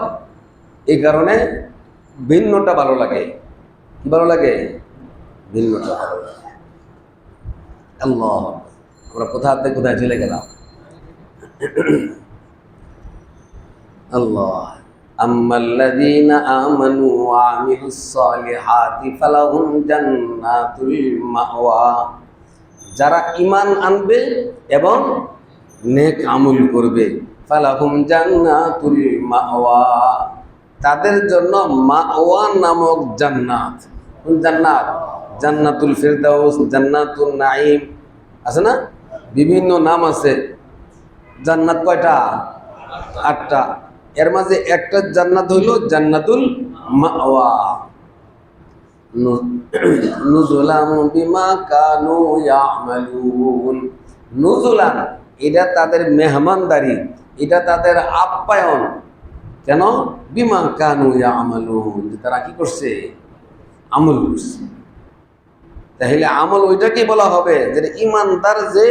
এই কারণে ভিন্নটা ভালো লাগে। কি ভালো লাগে? ভিন্নটা ভালো লাগে। আল্লাহ, আমরা কোথায় কোথায় চলে গেলাম। আল্লাহ, আম্মাল্লাযীনা আমানু ওয়া আমিলুস সালিহাতি ফালাহুম জান্নাতুল মাওয়া। যারা ঈমান আনবে এবং নেক আমল করবে, ফালাহুম জান্নাতুল মাওয়া, তাদের জন্য মাওয়া নামক জান্নাত। কোন জান্নাত? জান্নাতুল ফিরদাউস, জান্নাতুল নাঈম, আছে না? বিভিন্ন নাম আছে। জান্নাত কয়টা? 8টা। এর মাঝে একটা জান্নাত হইল জান্নাতুল মাওয়া। নুজুলাম বিমা কানু ইয়ামালুন। নুজুলান, এটা তাদের মেহমানদারি, এটা তাদের আপ্যায়ন। কেন? বিমা কানু ইয়ামালুন, তারা কি করছে? আমল করছে। তাহলে আমল ওইটাকে বলা হবে যে ইমানদার যে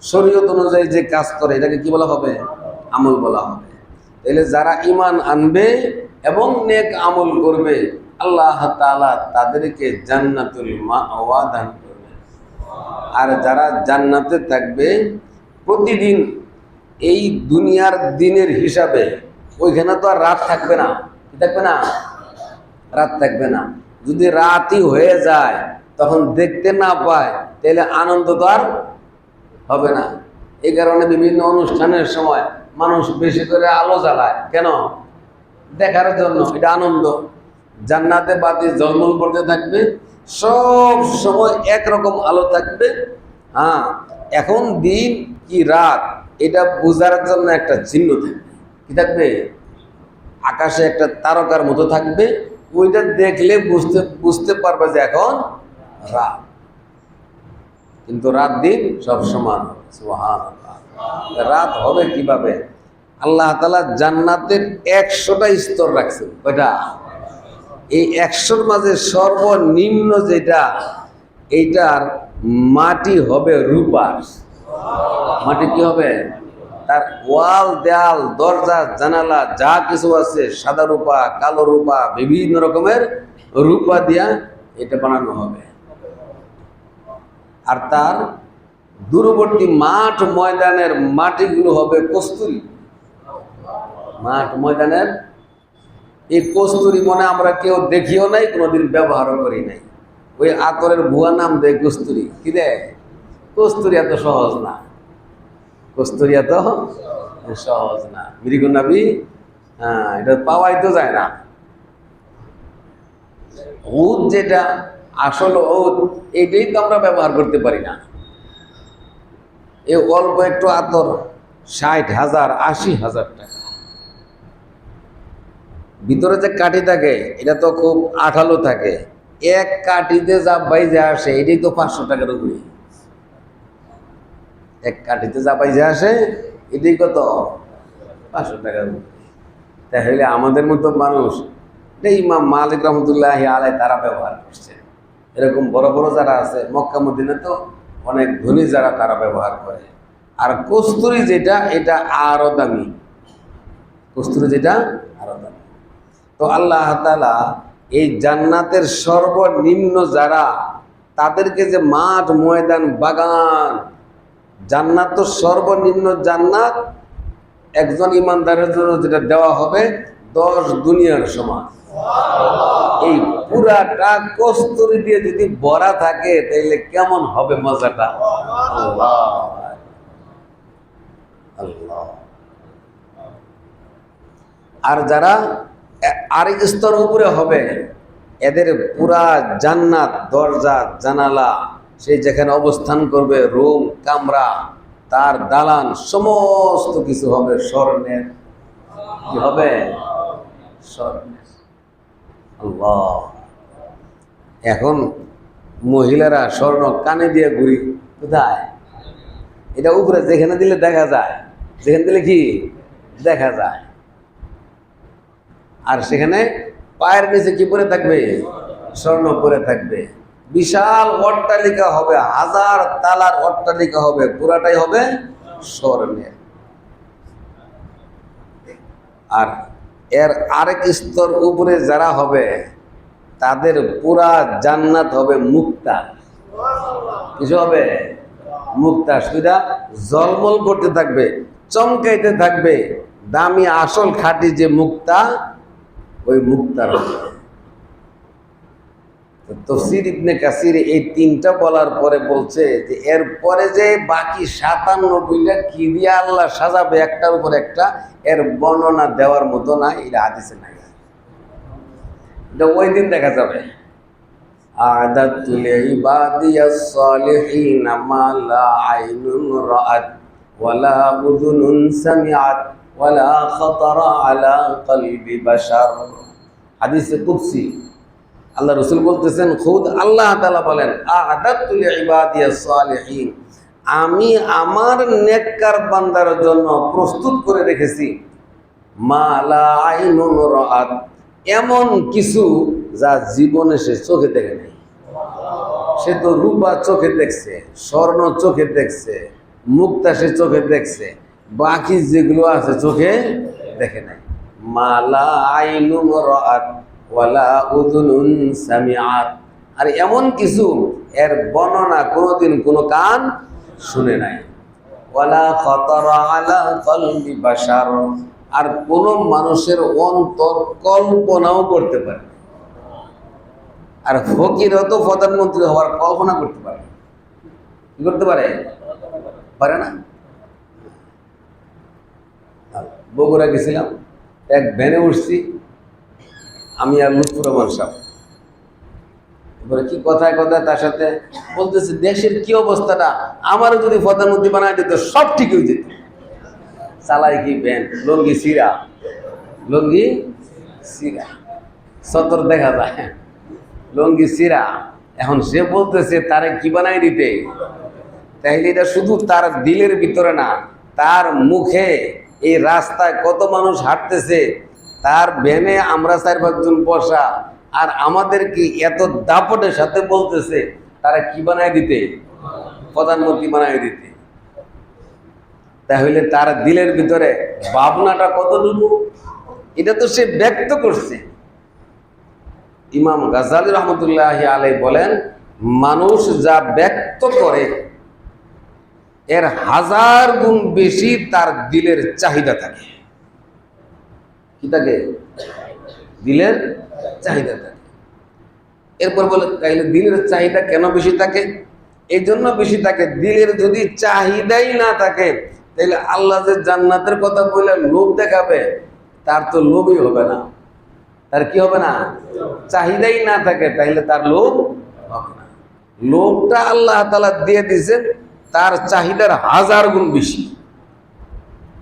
শরীয়ত অনুযায়ী যে কাজ করে, এটাকে কি বলা হবে? আমল বলা হবে। তাহলে যারা ঈমান আনবে এবং নেক আমল করবে, আল্লাহ তাআলা তাদেরকে জান্নাতুল মাওয়া দান করবে। আর যারা জান্নাতে থাকবে প্রতিদিন এই দুনিয়ার দিনের হিসাবে, ওইখানে তো আর রাত থাকবে না। কি থাকবে না? রাত থাকবে না। যদি রাতই হয়ে যায় তখন দেখতে না পায়, তাহলে আনন্দ তো আর হবে না। এই কারণে বিভিন্ন অনুষ্ঠানের সময় মানুষ বেশি করে আলো জ্বালায়। কেন? দেখার জন্য। এটা আনন্দ। জান্নাতে বাতি ঝলমল করতে থাকবে, সব সময় একরকম আলো থাকবে। হ্যাঁ, এখন দিন কি রাত এটা বোঝার জন্য একটা চিহ্ন থাকবে। কি থাকবে? আকাশে একটা তারকার মতো থাকবে, ওইটা দেখলে বুঝতে পারবে যে এখন রাত। কিন্তু রাত দিন সব সমান। সুবহানাল্লাহ। রাত হবে কিভাবে? আল্লাহ তাআলা জান্নাতের 100টা স্তর রাখছেন। কয়টা? এই 100র মাঝে সর্বনিম্ন যেটা, এইটার মাটি হবে রূপার। মাটি কি হবে? তার ওয়াল, দেয়াল, দরজা, জানালা যা কিছু আছে সাদা রূপা, কালো রূপা, বিভিন্ন রকমের রূপা দিয়া এটা বানানো হবে। আর তার দূরবর্তী মাঠ ময়দানের মাটিগুলো হবে কস্তুরী। মাঠ ময়দানের এই কস্তুরী মনে আমরা কেউ দেখিও নাই, কোনোদিন ব্যবহারও করি নাই। ওই আতরের ভুয়া নাম দেয় কস্তুরী। কি দেয়? কস্তুরী এত সহজ না, কস্তুরী এত সহজ না। মৃগনাভি, হ্যাঁ, এটা পাওয়াই তো যায় না। উদ যেটা আসল উদ, এটাই তো আমরা ব্যবহার করতে পারি না। এই অল্প একটু আতর 60,000 80,000 টাকা। ভিতরে যে কাঠি থাকে এটা তো খুব আঠালো থাকে, এক কাঠিতে যা বাইজে আসে এটাই তো 500 টাকার উপরে। এক কাঠিতে যা বাইজে আসে এটাই কত? 500 টাকার উপরে। তাহলে আমাদের মতো মানুষ, ইমাম মালিক রহমতুল্লাহি আলাইহি তারা ব্যবহার করছে। এরকম বড় বড় যারা আছে মক্কা মদিনা তো অনেক ধনী যারা তারা ব্যবহার করে। আর কস্তুরি যেটা এটা আরো দামি, কস্তুরি যেটা আরো দামি। তো আল্লাহ তাআলা এই জান্নাতের সর্বনিম্ন যারা, তাদেরকে যে মাঠ ময়দান বাগান, জান্নাত তো সর্বনিম্ন জান্নাত একজন ইমানদারের জন্য যেটা দেওয়া হবে 10 দুনিয়ার সমান। এই পুরাটা কস্তুরি দিয়ে যদি ভরা থাকে তাহলে কেমন হবে মজাটা? আল্লাহ আল্লাহ। আর যারা আরেক স্তর উপরে হবে, এদের পুরা জান্নাত দরজা জানালা, সেই যেখানে অবস্থান করবে রুম কামরা, তার দালান সমস্ত কিছু হবে স্বর্ণের। কি হবে? স্বর্ণের। আল্লাহ। এখন মহিলারা স্বর্ণ কানে দিয়ে ঘুরি কোথায়? এটা উপরে যেখানে দিলে দেখা যায়, যেখানে দিলে কি দেখা যায়। আর সেখানে পায়ের নিচে কি পরে থাকবে? স্বর্ণ পরে থাকবে। বিশাল অট্টালিকা হবে, 1000 তালার অট্টালিকা হবে, পুরাটাই হবে স্বর্ণের। আর এর আরেক স্তর উপরে যারা হবে তাদের পুরা জান্নাত হবে মুক্তা। কিছু হবে? মুক্তা। সেটা জলমল করতে থাকবে, চমকাইতে থাকবে। দামি আসল খাঁটি যে মুক্তা, ওই মুক্তার হবে। তাফসীর ইবনে কাসির এই 3টা বলার পরে বলছে যে এরপরে যে বাকি 97টা কি দিয়ে আল্লাহ সাজাবে একটার উপর একটা, এর বর্ণনা দেওয়ার মতো না, এটা হাদিসে নাই। এটা ওই দিন দেখা যাবে। আ'দাতু লিইবাদিয়াস সালিহিনা মা লা আইনুন রাআত ওয়ালা উযুনুন সামিআত ওয়ালা খাতারা আলা কলবি বাশার। হাদিসে কুদসি আল্লাহ রাসূল বলতেছেন, খুদ আল্লাহ তাআলা বলেন, আ'দাতু লিইবাদিয়াস সালিহিন, আমি আমার নেককার বান্দার জন্য প্রস্তুত করে রেখেছি মা লা আইনুন রাআত, এমন কিছু যা জীবনে সে চোখে দেখে নাই। সে তো রূপা চোখে দেখছে, স্বর্ণ চোখে দেখছে, মুক্তা সে চোখে দেখছে, বাকি যেগুলো আছে চোখে দেখে নাই। মা লা আইনুন রাআত ওয়ালা উযুনুন সামিআত, আর এমন কিছু এর বর্ণনা কোনোদিন কোনো কান শুনে নাই। ওয়ালা খাতারা আলা কলবি বাশার, আর কোন মানুষের অন্তর কল্পনাও করতে পারে। আর ফকিরও তো প্রধানমন্ত্রী হওয়ার কল্পনা করতে পারে। কি করতে পারে? পারে না। বগুড়া গেছিলাম, এক ভ্যানে উঠছি আমি আর লুৎফুর রহমান সাহেব। এবারে কি কথায় কথায় তার সাথে বলতেছে, দেশের কি অবস্থাটা, আমারও যদি প্রধানমন্ত্রী বানায় দিত সব ঠিক হয়ে যেত। চালাই কি ভ্যান, লঙ্গি সিরা, লঙ্গি সিরা, সতর দেখা যায়, লঙ্গি সিরা। এখন সে বলতেছে তারে কি বানাই দিতে, তাইলে এটা শুধু তার দিলের ভিতরে না, তার মুখে, এই রাস্তায় কত মানুষ হাঁটতেছে, তার ভ্যানে আমরা 4-5 জন বসা, আর আমাদের কি এত দাপটের সাথে বলতেছে তারা কি বানাই দিতে, প্রধানমন্ত্রী বানাই দিতে। তাহলে তার দিলের ভিতরে ভাবনাটা কতটুকু, এটা তো সে ব্যক্ত করছে। ইমাম গাজ্জালী রহমতুল্লাহি আলাইহি বলেন, মানুষ যা ব্যক্ত করে এর 1000 গুণ বেশি তার দিলের চাহিদা থাকে। কি থাকে? দিলের চাহিদা থাকে। এরপর বলে, তাইলে দিলের চাহিদা কেন বেশি থাকে? এই জন্য বেশি থাকে, দিলের যদি চাহিদাই না থাকে তাহলে আল্লাহ যে জান্নাতের কথা বলে লোভ দেখাবে, তার তো লোভই হবে না। তার কি হবে না? চাহিদাই না থাকে, তাইলে তার লোভ হবে না। লোভটা আল্লাহ তাআলা দিয়ে দিয়েছেন তার চাহিদার 1000 গুণ বেশি,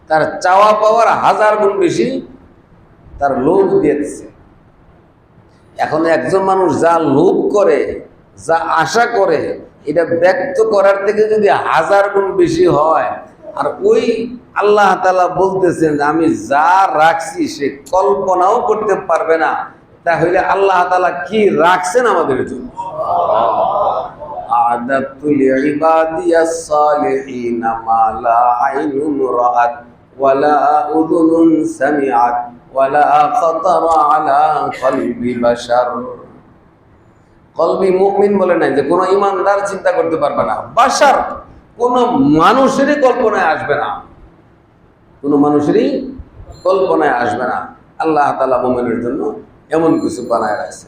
তার চাওয়া পাওয়ার 1000 গুণ বেশি তার লোভ দিয়ে দিচ্ছে। এখন একজন মানুষ যা লোভ করে, যা আশা করে, এটা ব্যক্ত করার থেকে যদি 1000 গুণ বেশি হয়, আর ওই আল্লাহ তাআলা বলতেছেন যে আমি যা রাখছি সে কল্পনাও করতে পারবে না, তাহলে আল্লাহ তাআলা কি রাখছেন আমাদের জন্য। আ'দাতুল ইবাদিয়াস সালিহিনা মা লা আইনুন রাআত ওয়ালা উযুনুন সামিআত ওয়ালা খাতারা আলা কলবি বাশার। কলবি মুমিন বলে নাই যে কোনো ইমানদার চিন্তা করতে পারবে না, বাশার কোনো মানুষেরই কল্পনায় আসবে না, কোনো মানুষেরই কল্পনায় আসবে না। আল্লাহ তাআলা মুমিনের জন্য এমন কিছু বানায় রাখছে।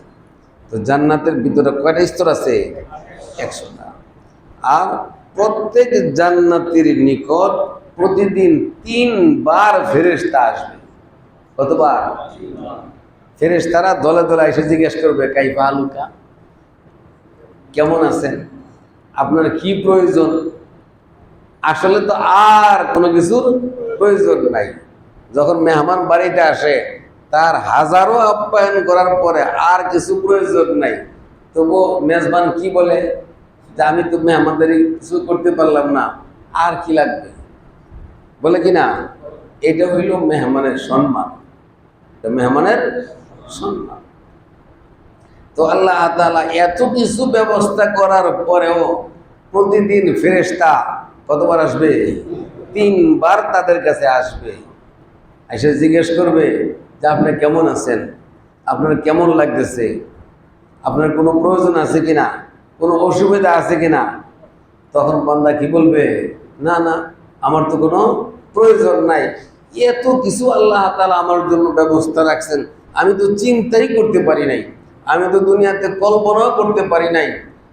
তো জান্নাতের ভিতরে কয়টা স্তর আছে? 100টা। আর প্রত্যেক জান্নাতের নিকট প্রতিদিন 3 বার ফেরেশতা আসবে। কতবার? ফেরেশতারা দলে দলে এসে জিজ্ঞেস করবে কাইফা হালুকা, কেমন আছেন, আপনার কি প্রয়োজন। আসলে তো আর কোনো কিছুর প্রয়োজন নাই। যখন মেহমান বাড়িতে আসে তার হাজারো আপ্যায়ন করার পরে আর কিছু প্রয়োজন নাই, তবু মেজবান কি বলে যে আমি তো মেহমানদারি কিছু করতে পারলাম না, আর কি লাগবে, বলে কি না? এটা হইল মেহমানের সম্মান, মেহমানের সম্মান। তো আল্লাহ তাআলা এত কিছু ব্যবস্থা করার পরেও প্রতিদিন ফেরেশতা কতবার আসবে? 3 বার তাদের কাছে আসবে, এসে জিজ্ঞেস করবে যে আপনি কেমন আছেন, আপনার কেমন লাগতেছে, আপনার কোনো প্রয়োজন আছে কিনা, কোনো অসুবিধা আছে কিনা। তখন বান্দা কি বলবে? না না, আমার তো কোনো প্রয়োজন নাই, এত কিছু আল্লাহ তাআলা আমার জন্য ব্যবস্থা রাখছেন, আমি তো চিন্তাই করতে পারি নাই, আমি তো দুনিয়াতে কল্পনাও করতে পারি নাই।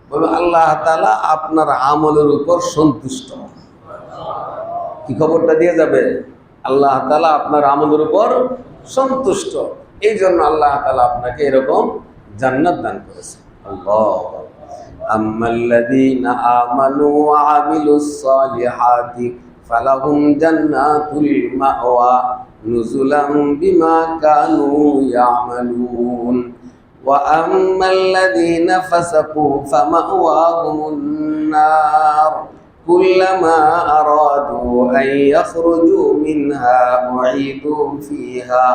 বলবে আল্লাহ তাআলা আপনার আমলের উপর সন্তুষ্ট। কি খবরটা দিয়ে যাবে? আল্লাহ তাআলা আপনার আমলের উপর সন্তুষ্ট, এই জন্য আল্লাহ তাআলা আপনাকে এরকম জান্নাত দান করেছে। আল্লাহ আম্মাল্লাযীনা আমানু ওয়া আমিলুস সালিহাতি ফালাহুম জান্নাতুল মাওয়া নুজুলাম বিমা কানু ইয়ামালুন ওয়া আম্মাল্লাযীনা ফাসাকু ফামাওয়াহুমুন নার কুল্লামা আরাদু আন ইয়াখরুজু মিনহা উঈদু ফিহা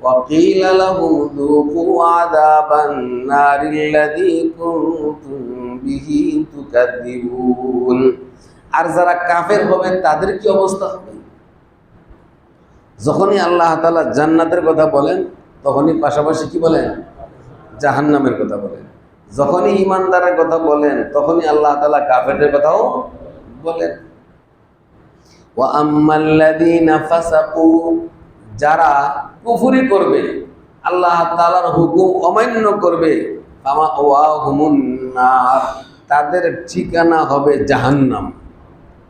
ওয়া ক্বিলা লাহুম যুকু আযাবান নারিল্লাযী কুনতুম বিহি তুকাদ্দিবুন। আর যারা কাফের হবে তাদের কি অবস্থা হবে? যখনই আল্লাহ তাআলা জান্নাতের কথা বলেন তখনই পাশাপাশি কি বলেন? জাহান্নামের কথা বলেন। যখনই ঈমানদারের কথা বলেন তখনই আল্লাহ তাআলা কাফেরদের কথাও বলেন। ওয়া আম্মাল্লাযীনা ফাসাকু, যারা কুফরি করবে, আল্লাহ তাআলার হুকুম অমান্য করবে, ফামাওয়াহুমুন নার, তাদের ঠিকানা হবে জাহান্নাম,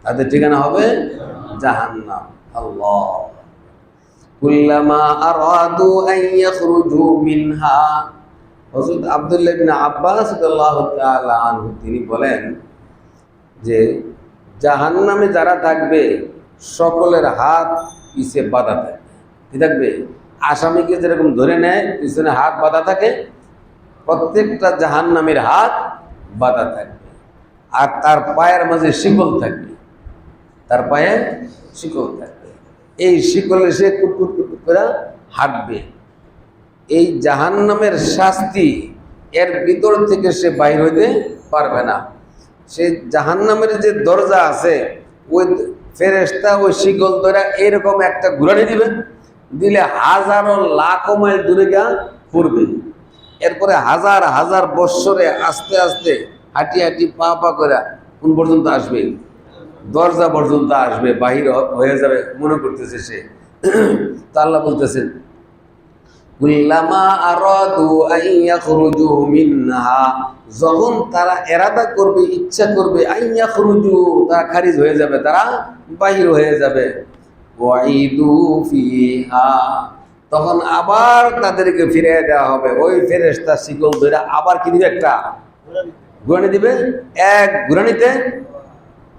তাদের ঠিকানা হবে জাহান্নাম। আল্লাহ কুল্লামা আরাদু আন ইয়াখরুজু মিনহা। হযরত আব্দুল্লাহ ইবনে আব্বাস রাদিয়াল্লাহু তাআলা আনহু তিনি বলেন যে জাহান্নামে যারা থাকবে সকলের হাত পিছে বাঁধা থাকবে। কি থাকবে? আসামিকে যেরকম ধরে নেয় পিছনে হাত বাঁধা থাকে, প্রত্যেকটা জাহান্নামের হাত বাঁধা থাকবে। আর তার পায়ের মাঝে শিকল থাকবে, তার পায়ে শিকল থাকবে। এই শিকলে সে কুটকুট কুটকুট করে হাঁটবে। এই জাহান্নামের শাস্তি, এর ভিতর থেকে সে বাইর হইতে পারবে না। সে জাহান্নামের যে দরজা আছে, ওই ফেরেশতা ওই শিকল ধরে এরকম একটা ঘুরানি দিবে, দিলে হাজারো লাখো মাইল দূরে গিয়া পড়বে। এরপরে হাজার হাজার বৎসরে আস্তে আস্তে হাঁটি হাঁটি পা পা করে কোন পর্যন্ত আসবে? দরজা পর্যন্ত আসবে, বাহির হয়ে যাবে মনে করতেছে সে। তো আল্লাহ বলতেছেন কুল্লামা আরাদু আন ইয়াখরুজু মিনহা, যখন তারা এরাদা করবে, ইচ্ছা করবে, আন ইয়াখরুজু, তারা খারিজ হয়ে যাবে, তারা বাহির হয়ে যাবে, ওয়াইদু ফিহা, তখন আবার তাদেরকে ফিরিয়ে দেওয়া হবে। ওই ফেরেশতা শিকল ধরে আবার কি দিবে? একটা ঘুরানি দিবে। এক ঘুরানিতে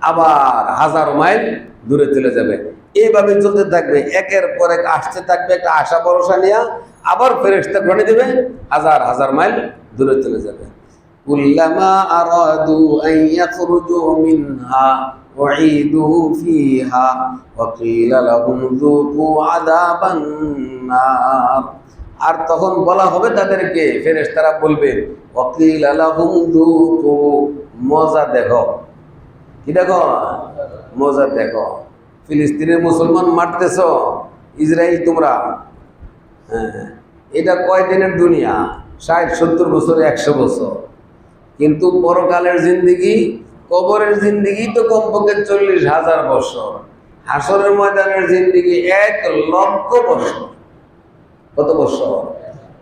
আবার হাজার মাইল দূরে চলে যাবে। এইভাবে চলতে থাকবে, একের পর এক আসতে থাকবে একটা আশা ভরসা নিয়ে, আবার ফেরেশতা ঘটে দেবে, হাজার হাজার মাইল দূরে চলে যাবে। কুল্লামা আরাদু আন ইয়াখরুজু মিনহা উঈদু ফিহা ওয়া ক্বিলা লাহুম যুকু আযাবান নার। আর তখন বলা হবে তাদেরকে, ফেরেশতারা বলবে, ওয়া ক্বিলা লাহুম যুকু, মজা দেখো। কি দেখো? মজা দেখো। ফিলিস্তিনের মুসলমান মারতেছ, ইসরায়েল তোমরা, হ্যাঁ, এটা কয়দিনের দুনিয়া? 60-70 বছর, 100 বছর। কিন্তু পরকালের জিন্দিগি, কবরের জিন্দিগি তো কমপক্ষে 40,000 বছর। হাসরের ময়দানের জিন্দিগি 1,00,000 বছর। কত বছর?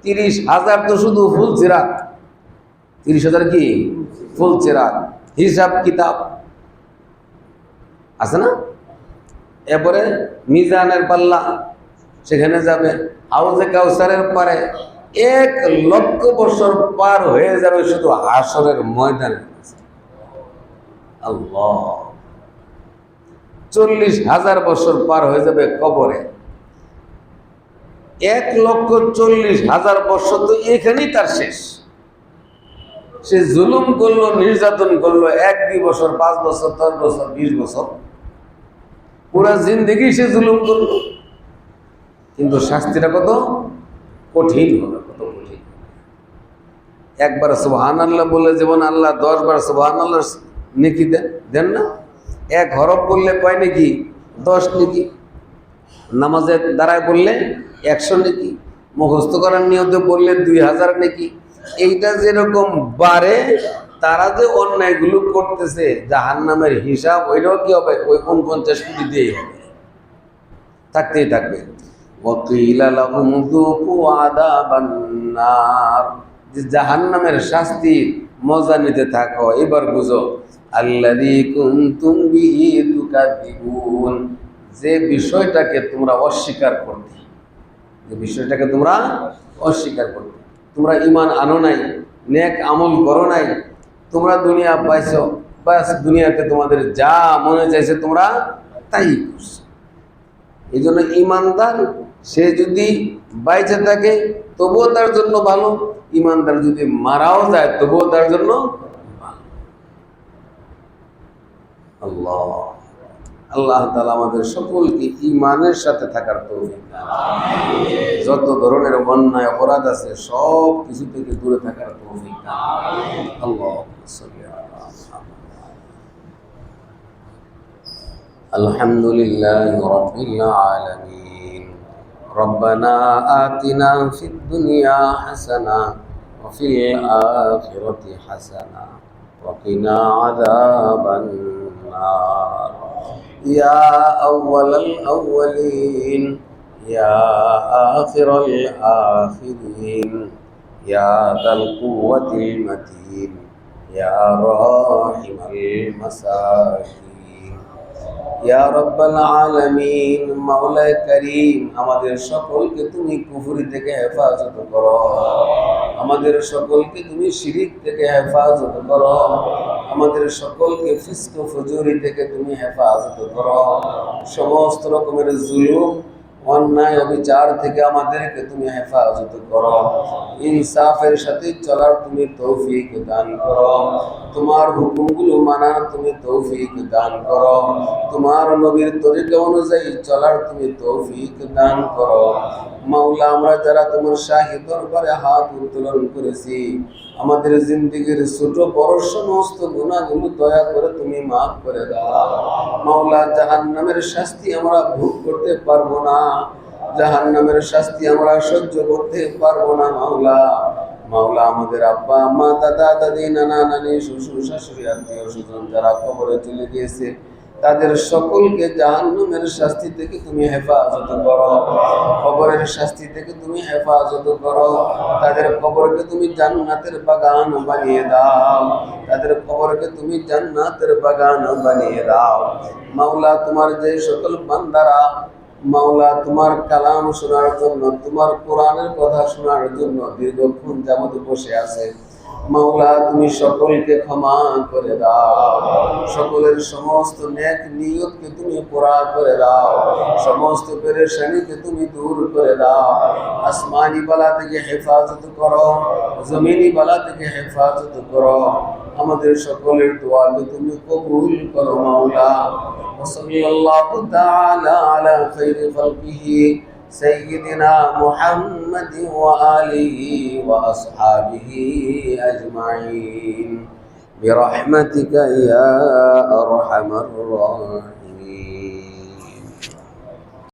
30,000 তো শুধু ফুল চিরাত। 30,000 কি? ফুল চিরাত। হিসাব কিতাব আছে না? এরপরে মিজানের পাল্লা, সেখানে যাবে। হাউজে কাউসারের পারে 1,00,000 বছর পার হয়ে যাবে শুধু হাসরের ময়দানে। আল্লাহ, 40,000 বছর পার হয়ে যাবে কবরে। 1,40,000 বছর তো এখানেই তার শেষ। সে জুলুম করলো, নির্যাতন করলো, 1-2 বছর, 5 বছর, 10 বছর, 20 বছর, পুরা জিন্দেগি সে জুলুম করলো। কিন্তু শাস্তিটা কত কঠিন হবে, কত কঠিন। একবার সুবহানাল্লাহ বলে যেমন আল্লাহ 10 বার সুবহানাল্লাহ নেকি দেন না? 1 হরফ বললে কয় নেকি? 10 নেকি। নামাজের দ্বারায় বললে 100 নেকি। মুখস্থ করার নিয়তে বললে 2000 নেকি। এইটা যেরকম বাড়ে, তারা যে অন্যায়গুলো করতেছে, জাহান্নামের হিসাব ওইটাও কি হবে? ওই 49 কোটি দিয়েই হবে, থাকতেই থাকবে। ওয়াকিলা লাহুম যুকু আযাবান নার, যে জাহান্নামের শাস্তির মজা নিতে থাকো। এবার বুঝো, আল্লাযী কুনতুম বিহি তুকাযিবুন, যে বিষয়টাকে তোমরা অস্বীকার করতে, যে বিষয়টাকে তোমরা অস্বীকার করতে, তোমরা ঈমান আনো নাই, নেক আমল করো নাই, তোমরা দুনিয়া পাইছো, বাস দুনিয়াতে তোমাদের যা মনে চাইছে তোমরা তাই করছো। এই জন্য ঈমানদার সে যদি বাইচে থাকে তবুও তার জন্য ভালো, ঈমানদার যদি মারাও যায় তবুও তার জন্য ভালো। আল্লাহ আল্লাহ তাআলা আমাদের সকলকে ঈমানের সাথে থাকার তৌফিক দান করুন। যত ধরনের অন্যায় অপরাধ আছে সব কিছু থেকে দূরে থাকার তৌফিক দান করুন। আল্লাহুম্মা সাল্লি আলা মুহাম্মাদ। আলহামদুলিল্লাহি রাব্বিল আলামিন। রব্বানা আতিনা ফিদ দুনিয়া হাসানা ওয়া ফিল আখিরাতি হাসানা ওয়া কিনা আযাবান নার। ইয়া আউওয়ালাল আউওয়ালিন, ইয়া আখিরাল আখিরিন, ইয়া যাল কুওয়াতিল মাতিন, ইয়া রাহিমাল মাসাকিন, ইয়া রাব্বাল আলামিন। মাওলা করিম, আমাদের সকলকে তুমি কুফরি থেকে হেফাজত করো, আমাদের সকলকে তুমি শিরিক থেকে হেফাজত করো, আমাদের সকলকে ফিস্ক ফুজুরি থেকে তুমি হেফাজত করো, সমস্ত রকমের জুলুম অন্যায় অবিচার থেকে আমাদেরকে তুমি হেফাজত করো, ইনসাফের সাথে চলার তুমি তৌফিক দান করো, তোমার হুকুমগুলো মানার তুমি তৌফিক দান করো, তোমার নবীর তরিকা অনুযায়ী চলার তুমি তৌফিক দান করো। মাওলা, আমরা যারা তোমার শাহী দরবারে হাত উত্তোলন করেছি, আমাদের জিন্দেগির ছোট বড় সমস্ত গুনাহগুলো দয়া করে তুমি মাফ করে দাও। মাওলা, জাহান্নামের শাস্তি আমরা ভোগ করতে পারবো না, জাহান্নামের শাস্তি আমরা সহ্য করতে পারবো না। মাওলা মাওলা, আমাদের আব্বা আম্মা, দাদা দাদি, নানা নানি, শ্বশুর শাশুড়ি, আত্মীয় স্বজন যারা কবরে চলে গিয়েছে, তাদের সকলকে জাহান্নামের শাস্তি থেকে তুমি হেফাজত করো, কবরের শাস্তি থেকে তুমি হেফাজত করো। তাদের কবরকে তুমি জান্নাতের বাগান বানিয়ে দাও, তাদের কবরকে তুমি জান্নাতের বাগান বানিয়ে দাও। মাওলা, তোমার যে সকল বান্দারা মাওলা তোমার কালাম শোনার জন্য, তোমার কোরআনের কথা শোনার জন্য দীর্ঘক্ষণ যাবত বসে আছে, মাওলা তুমি সকলকে ক্ষমা করে দাও, সকলের সমস্ত নেক নিয়তকে তুমি পুরা করে দাও, সমস্ত পেরেশানিকে তুমি দূর করে দাও। আসমানি বালা থেকে হেফাজত করো, জমিনি বালা থেকে হেফাজত করো, আমাদের সকলের দোয়াকে তুমি কবুল করো মাওলা। সাল্লাল্লাহু তাআলা আলা খাইরি খালকিহি سيدنا محمد وآله وأصحابه أجمعين برحمتك يا أرحم الراحمين.